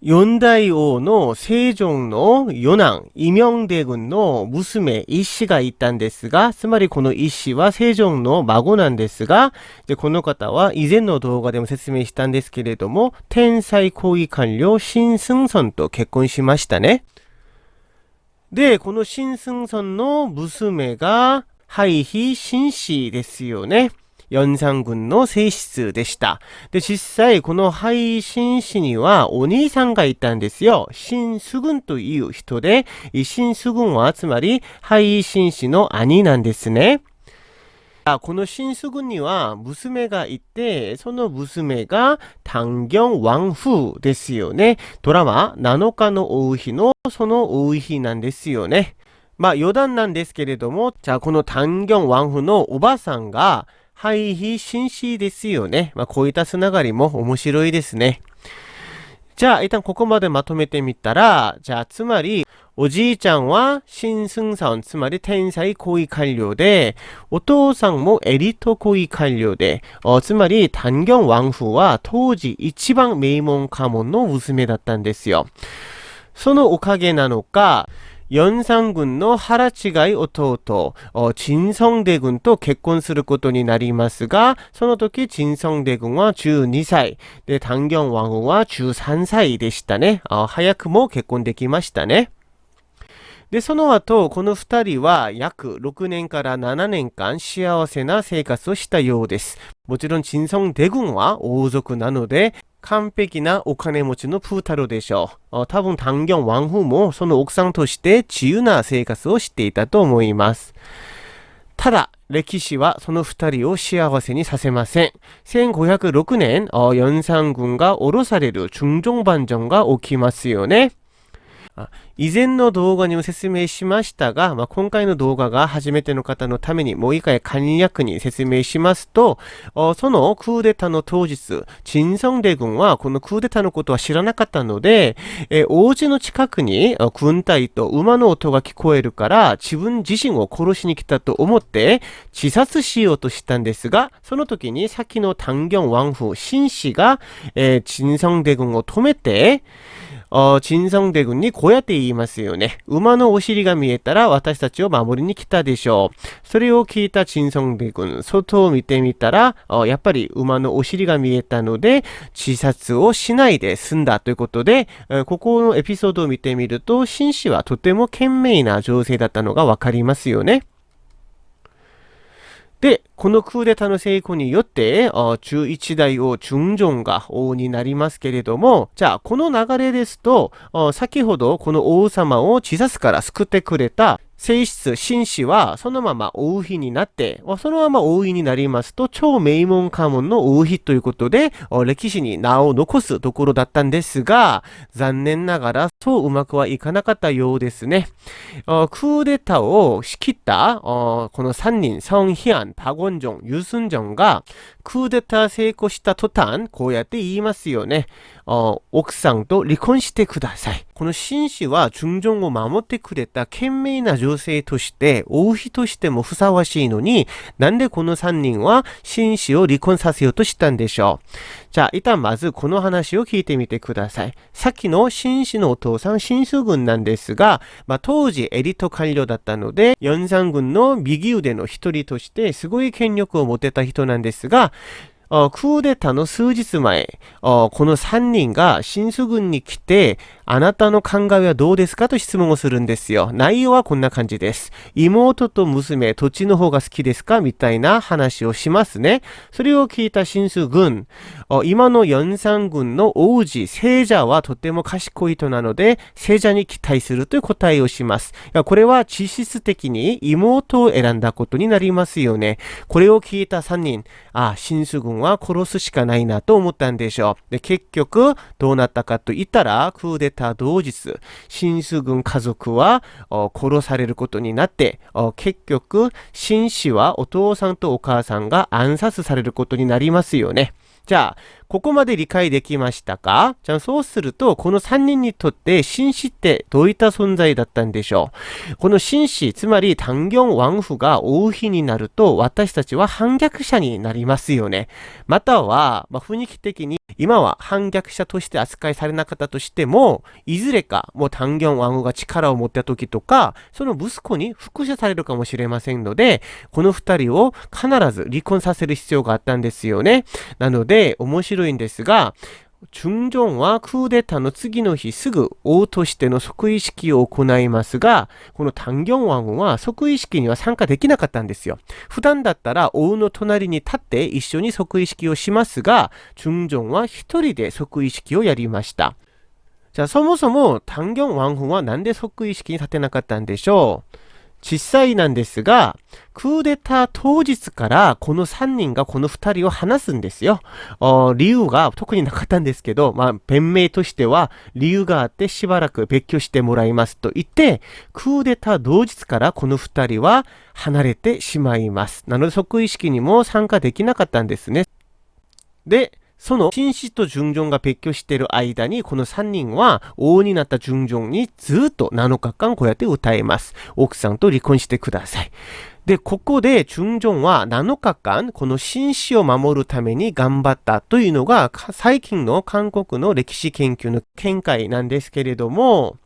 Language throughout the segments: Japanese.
四大王の成城の四男、イミョンデ軍の娘、一子がいたんですが、つまりこの一子は成城の孫なんですが、でこの方は以前の動画でも説明したんですけれども、天才高位官僚、新승선と結婚しましたね。で、この新승선の娘が、ハイヒ新氏ですよね。연산군の性質でした。で、実際、このハイシン氏にはお兄さんがいたんですよ。新수군という人で、新수군はつまりハイシン氏の兄なんですね。この新수군には娘がいて、その娘が단경왕후ですよね。ドラマ7日の追う日のその追う日なんですよね。余談なんですけれども、じゃあこの단경왕후のおばさんがハイヒ紳士ですよね。こういったつながりも面白いですね。じゃあ、一旦ここまでまとめてみたら、じゃあ、つまり、おじいちゃんは新승선、つまり天才高位官僚で、お父さんもエリート高位官僚で、つまり、단경왕후は当時一番名門家門の娘だったんですよ。そのおかげなのか、연산군の腹違い弟、진성대군と結婚することになりますが、その時진성대군は12歳、で、단경왕후は13歳でしたね。早くも結婚できましたね。で、その後、この二人は約6年から7年間幸せな生活をしたようです。もちろん、진성대군は王族なので、完璧なお金持ちのプータロでしょう。多分、단경왕후もその奥さんとして自由な生活をしていたと思います。ただ、歴史はその二人を幸せにさせません。1506年、연산군が降ろされる중종반정が起きますよね。以前の動画にも説明しましたが、今回の動画が初めての方のためにもう一回簡略に説明しますと、そのクーデターの当日、진성대군はこのクーデターのことは知らなかったので、王子の近くに軍隊と馬の音が聞こえるから自分自身を殺しに来たと思って自殺しようとしたんですが、その時にさっきの단경왕후新氏が、진성대군を止めて、진성대군にこうやって言いますよね。馬のお尻が見えたら私たちを守りに来たでしょう。それを聞いた진성대군、外を見てみたら、やっぱり馬のお尻が見えたので、自殺をしないで済んだということで、ここのエピソードを見てみると、紳士はとても賢明な女性だったのがわかりますよね。で、このクーデターの成功によって、11代王중종が王になりますけれども、じゃあ、この流れですと、先ほどこの王様を自殺から救ってくれた正室、紳士はそのまま王妃になって、そのまま王妃になりますと、超名門家門の王妃ということで、歴史に名を残すところだったんですが、残念ながらそううまくはいかなかったようですね。クーデターを仕切った、この3人、성희안、박원종、유순정が、クーデター成功した途端、こうやって言いますよね。奥さんと離婚してください。この紳士は중종を守ってくれた賢明な女性として、王妃としてもふさわしいのに、なんでこの3人は紳士を離婚させようとしたんでしょう。じゃあ、一旦まずこの話を聞いてみてください。さっきの紳士のお父さん、新수군なんですが、当時エリート官僚だったので、연산군の右腕の一人としてすごい権力を持てた人なんですが、クーデターの数日前、この3人が新수군に来て、あなたの考えはどうですかと質問をするんですよ。内容はこんな感じです。妹と娘、どっちの方が好きですかみたいな話をしますね。それを聞いた新수군、今の연산군の王子、聖者はとても賢い人なので、聖者に期待するという答えをします。これは実質的に妹を選んだことになりますよね。これを聞いた3人、新수군は殺すしかないなと思ったんでしょう。で、結局、どうなったかと言ったら、クーデター同日、新수군家族は殺されることになって、結局、新氏はお父さんとお母さんが暗殺されることになりますよね。じゃあ、ここまで理解できましたか？じゃあ、そうすると、この3人にとって紳士ってどういった存在だったんでしょう？この紳士、つまり단경왕후が王妃になると、私たちは反逆者になりますよね。または、雰囲気的に今は反逆者として扱いされなかったとしても、いずれかもう単元王后が力を持った時とか、その息子に復讐されるかもしれませんので、この二人を必ず離婚させる必要があったんですよね。なので、面白いんですが、중종はクーデターの次の日すぐ王としての即位式を行いますが、この단경王后は即位式には参加できなかったんですよ。普段だったら王の隣に立って一緒に即位式をしますが、중종は一人で即位式をやりました。じゃあそもそも단경王后はなんで即位式に立てなかったんでしょう。実際なんですが、クーデター当日からこの3人がこの2人を話すんですよ。理由が特になかったんですけど、弁明としては理由があってしばらく別居してもらいますと言って、クーデター同日からこの2人は離れてしまいます。なので即位式にも参加できなかったんですね。で、その紳士と중종が別居している間にこの3人は王になった중종にずっと7日間こうやって歌います。奥さんと離婚してください。で、ここで중종は7日間この紳士を守るために頑張ったというのが最近の韓国の歴史研究の見解なんですけれども、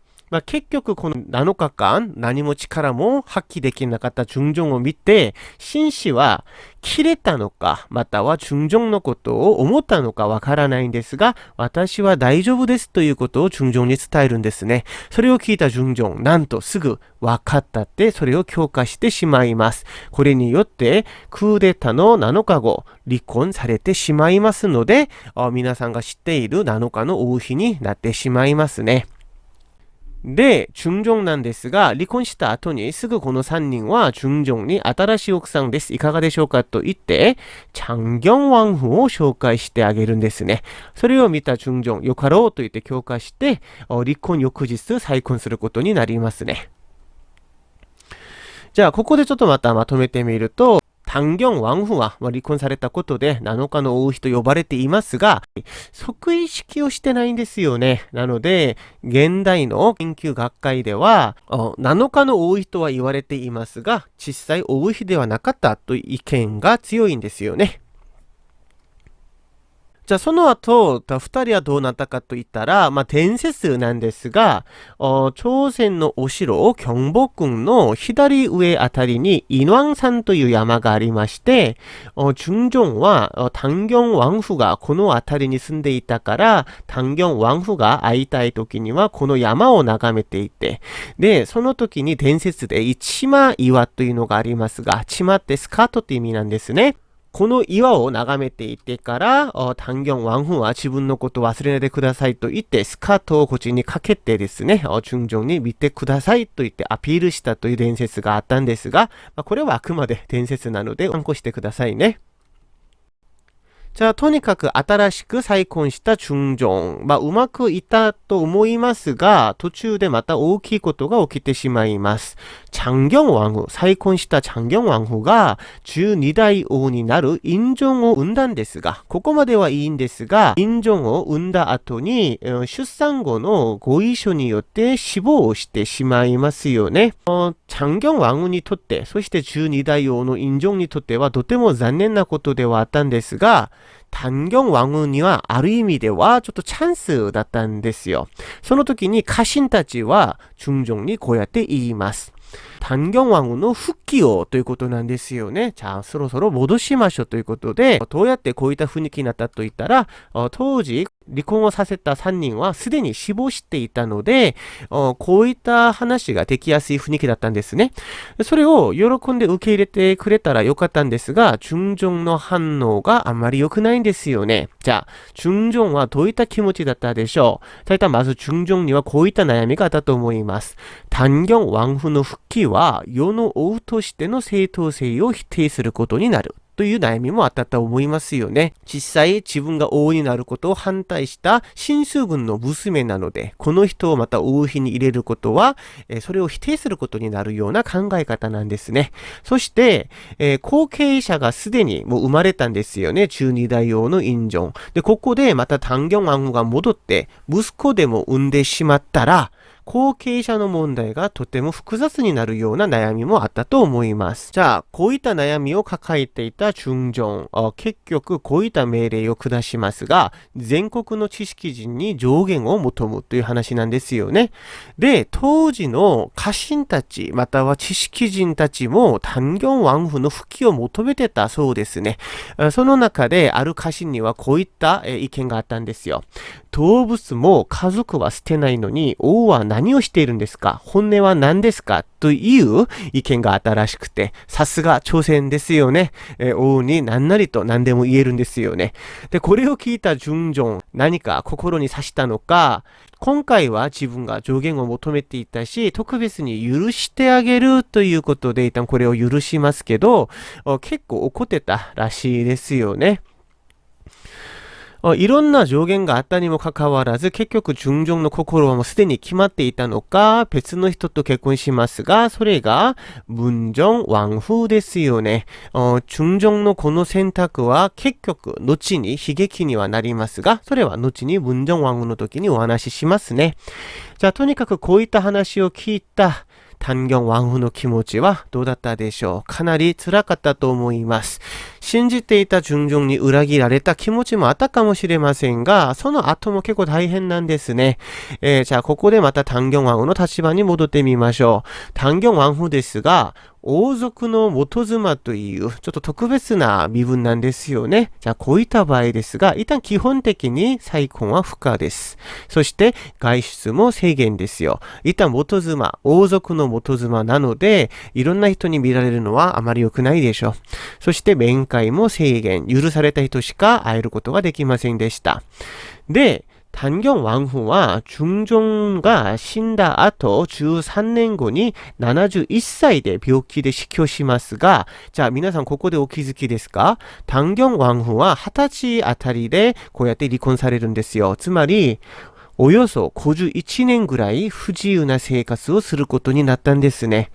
結局この7日間何も力も発揮できなかった중종を見て、紳士は切れたのか、または중종のことを思ったのかわからないんですが、私は大丈夫ですということを중종に伝えるんですね。それを聞いた중종、なんとすぐ分かったってそれを強化してしまいます。これによってクーデターの7日後、離婚されてしまいますので、皆さんが知っている7日の王妃になってしまいますね。で、중종なんですが、離婚した後にすぐこの3人は중종に新しい奥さんです。いかがでしょうかと言って、장경王妃を紹介してあげるんですね。それを見た중종、よかろうと言って強化して、離婚翌日再婚することになりますね。じゃあ、ここでちょっとまたまとめてみると、단경王妃は離婚されたことで7日の王妃と呼ばれていますが、即位式をしてないんですよね。なので、現代の研究学会では、7日の王妃とは言われていますが、実際王妃ではなかったという意見が強いんですよね。じゃあその後、二人はどうなったかと言ったら、伝説なんですが、朝鮮のお城、경복宮の左上あたりに인왕산という山がありまして、중종は단경王妃がこのあたりに住んでいたから、단경王妃が会いたい時にはこの山を眺めていて、で、その時に伝説でチマ岩というのがありますが、チマってスカートって意味なんですね。この岩を眺めていてから、단경王妃は自分のことを忘れないでくださいと言って、スカートをこっちにかけてですね、중종に見てくださいと言ってアピールしたという伝説があったんですが、これはあくまで伝説なので参考してくださいね。じゃあ、とにかく新しく再婚した중종。うまくいったと思いますが、途中でまた大きいことが起きてしまいます。장경王后、再婚した장경王后が12代王になる인종を産んだんですが、ここまではいいんですが、인종を産んだ後に、出産後の後遺症によって死亡してしまいますよね。장경王后にとって、そして12代王の인종にとってはとても残念なことではあったんですが、단경王后にはある意味ではちょっとチャンスだったんですよ。その時に家臣たちは중종にこうやって言います。단경王后の復帰をということなんですよね。じゃあそろそろ戻しましょうということで、どうやってこういった雰囲気になったと言ったら、当時離婚をさせた3人はすでに死亡していたので、こういった話ができやすい雰囲気だったんですね。それを喜んで受け入れてくれたらよかったんですが、중종の反応があんまり良くないんですよね。じゃあ、중종はどういった気持ちだったでしょう。일단まず중종にはこういった悩みがあったと思います。단경王妃の復帰は世の王としての正当性を否定することになる。という悩みもあったと思いますよね。実際自分が王になることを反対した新数軍の娘なので、この人をまた王妃に入れることは、それを否定することになるような考え方なんですね。そして、後継者がすでにもう生まれたんですよね。12代王の인종。で、ここでまた단경王后が戻って息子でも産んでしまったら、後継者の問題がとても複雑になるような悩みもあったと思います。じゃあ、こういった悩みを抱えていた중정、結局こういった命令を下しますが、全国の知識人に上限を求むという話なんですよね。で、当時の家臣たち、または知識人たちも단경 왕후の復帰を求めてたそうですね。その中である家臣にはこういった意見があったんですよ。動物も家族は捨てないのに王は何をしているんですか、本音は何ですかという意見があったらしくて、さすが朝鮮ですよね。王に何なりと何でも言えるんですよね。で、これを聞いた중정、何か心に刺したのか、今回は自分が上限を求めていたし、特別に許してあげるということで一旦これを許しますけど、結構怒ってたらしいですよね。いろんな上限があったにもかかわらず、結局중정の心はもうすでに決まっていたのか、別の人と結婚しますが、それが문정 왕후ですよね。중정のこの選択は結局後に悲劇にはなりますが、それは後に문정 왕후の時にお話ししますね。じゃあとにかくこういった話を聞いた단경 왕후の気持ちはどうだったでしょう。かなり辛かったと思います。信じていた중정に裏切られた気持ちもあったかもしれませんが、その後も結構大変なんですね。じゃあここでまた단경 왕후の立場に戻ってみましょう。단경 왕후ですが、王族の元妻というちょっと特別な身分なんですよね。じゃあこういった場合ですが、一旦基本的に再婚は不可です。そして外出も制限ですよ。一旦元妻、王族の元妻なので、いろんな人に見られるのはあまり良くないでしょう。そして面会も制限、許された人しか会えることができませんでした。で、단경 왕후は중정が死んだ後13年後に71歳で病気で死去しますが、じゃあ皆さんここでお気づきですか？단경 왕후は20歳あたりでこうやって離婚されるんですよ。つまりおよそ51年ぐらい不自由な生活をすることになったんですね。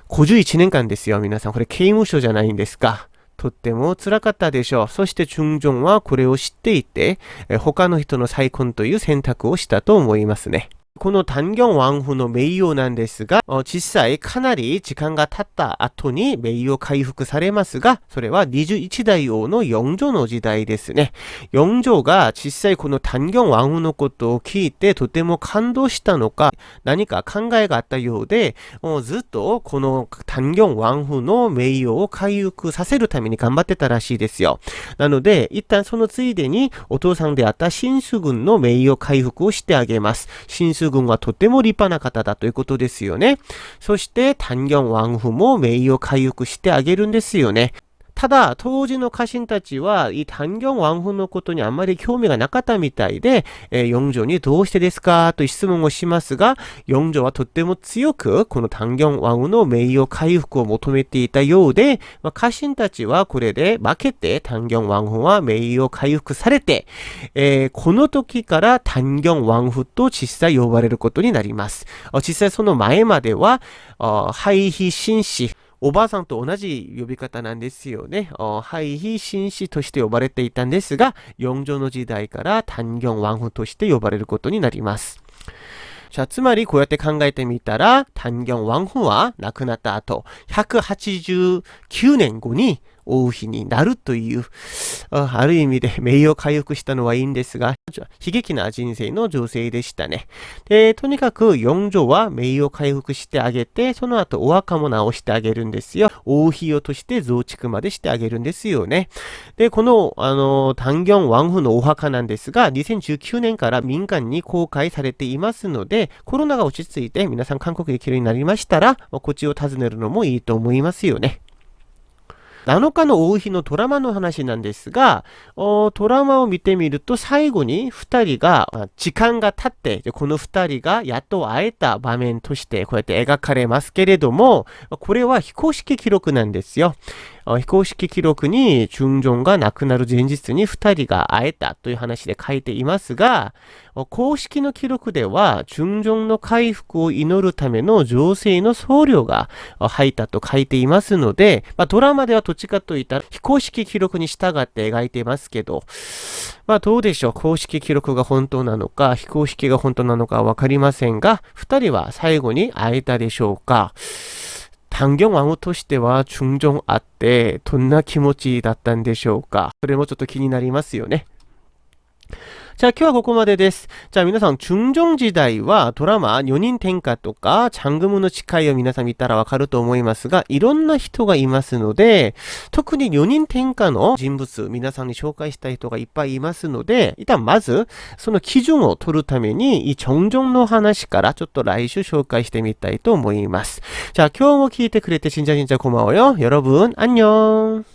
51年間ですよ、皆さん。これ刑務所じゃないんですか。とっても辛かったでしょう。そして중정はこれを知っていて、他の人の再婚という選択をしたと思いますね。この단경 왕후の名誉なんですが、実際かなり時間が経った後に名誉回復されますが、それは21代王の영조の時代ですね。영조が実際この단경 왕후のことを聞いてとても感動したのか、何か考えがあったようで、ずっとこの단경 왕후の名誉を回復させるために頑張ってたらしいですよ。なので、一旦そのついでにお父さんであった新州軍の名誉回復をしてあげます。新州軍はとても立派な方だということですよね。そして단경 왕후も名誉回復してあげるんですよね。ただ当時の家臣たちはい단경 왕후のことにあまり興味がなかったみたいで、영조にどうしてですかと質問をしますが、영조はとっても強くこの단경 왕후の名誉回復を求めていたようで、家臣たちはこれで負けて단경 왕후は名誉回復されて、この時から단경 왕후と実際呼ばれることになります。実際その前までは廃妃紳士、おばあさんと同じ呼び方なんですよね。廃妃紳士として呼ばれていたんですが、영조の時代から단경 왕후として呼ばれることになります。じゃあつまりこうやって考えてみたら、단경 왕후は亡くなった後、189年後に王妃になるという、ある意味で名誉回復したのはいいんですが、悲劇な人生の女性でしたね。で、とにかく영조は名誉回復してあげて、その後お墓も直してあげるんですよ。王妃をとして増築までしてあげるんですよね。で、この단경 왕후のお墓なんですが、2019年から民間に公開されていますので、コロナが落ち着いて皆さん韓国に行けるようになりましたら、こっちを訪ねるのもいいと思いますよね。7日の王妃のドラマの話なんですが、ドラマを見てみると最後に2人が、時間が経って、この2人がやっと会えた場面としてこうやって描かれますけれども、これは非公式記録なんですよ。非公式記録に純正が亡くなる前日に二人が会えたという話で書いていますが、公式の記録では純正の回復を祈るための女性の僧侶が入ったと書いていますので、ドラマではどっちかといったら非公式記録に従って描いていますけど、どうでしょう。公式記録が本当なのか、非公式が本当なのかわかりませんが、二人は最後に会えたでしょうか。단경왕후としては純正あってどんな気持ちだったんでしょうか。それもちょっと気になりますよね。じゃあ今日はここまでです。じゃあ皆さん、純正時代はドラマ4人天下とかジャングムの誓いを皆さん見たらわかると思いますが、いろんな人がいますので、特に4人天下の人物、皆さんに紹介したい人がいっぱいいますので、일단まずその基準を取るために이 정종の話からちょっと来週紹介してみたいと思います。じゃあ今日も聞いてくれて진짜 고마워요. 여러분 안녕.